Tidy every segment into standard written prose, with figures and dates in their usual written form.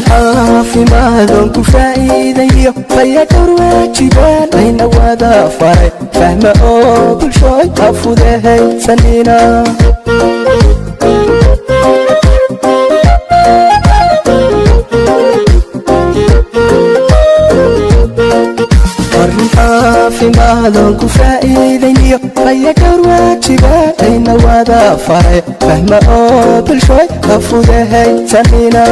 caafimaadon ku faa'iidayo fayadhowr waajibaan ayna wada faray fahma oo bulshooy afudahaysanina caafimaadon ku faa'iidayo fayadhowr waajibaan ayna wada faray fahma oo bulshooy afudahaysanina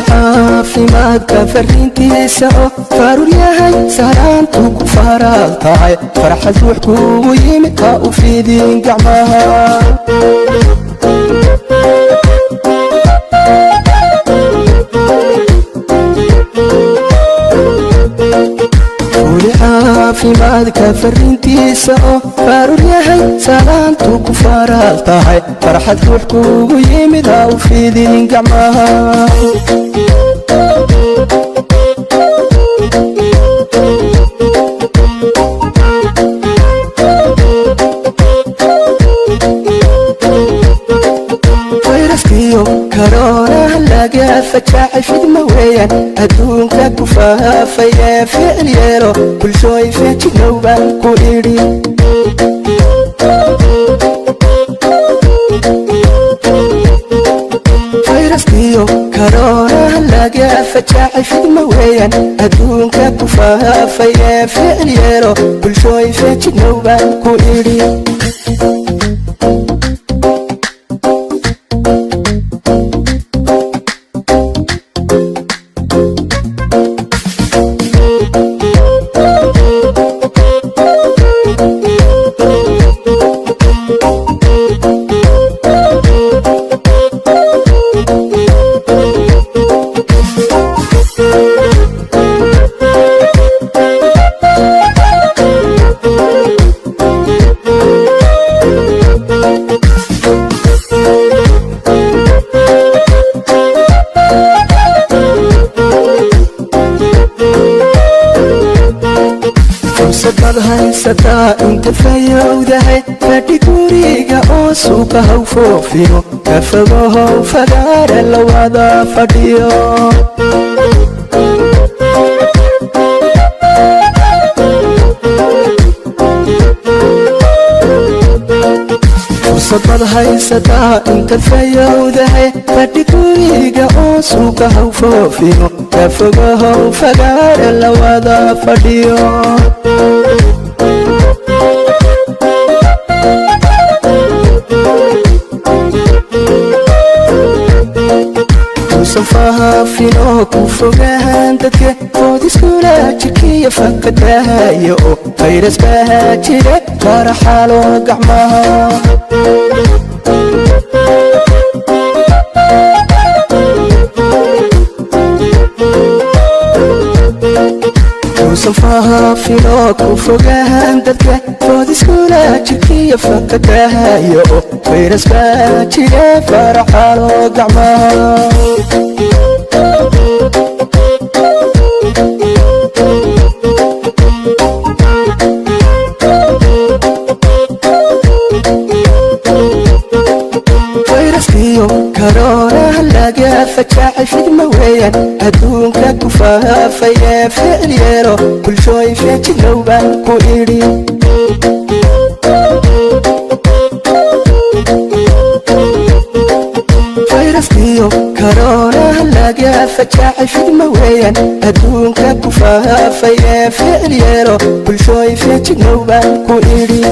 caafimaadka fariintiisa oo faarul yahay saaraantu ku faraal tahay farxad ruux kugu yimid ha u fiidin gacmaha caafimaadka fariintiisa oo faarul yahay saaraantu ku faraal tahay farxad ruux kugu yimid ha u fiidin gacmaha كورونا laga fajaacay fidma weeyaan adduunka ku faafaya ficil yeelo bulshooy feejignow baan ku idhi fayraskiyo korona laga fajaacay fidma weeyaan adduunka ku faafaya ficil yeelo bulshooy feejignow baan ku idhi haysataa inta fayowdahay fadhi guriga oo suuqa haw foofino ka fogohow fagaara la wada fadhiyo fursad haysataa inta fayowdahay fadhi guriga oo suuqa haw foofino ka fogohow fagaara la wada fadhiyo fahaafino ku fogahan dadka foodiskula jirkiya fakadahayo oo fayras baha jira faraxalo gacmaha fahaafino ku fogahan dadka foodiskula jirkiya fakadahayo oo fayras baha jira faraxalo gacmaha كورونا laga fajaacay fidma weeyaan adduunka ku faafaya ficil yeelo bulshooy feejignow baan ku idhi fayraskiyo korona laga fajaacay fidma weeyaan adduunka ku faafaya ficil yeelo bulshooy feejignow baan ku idhi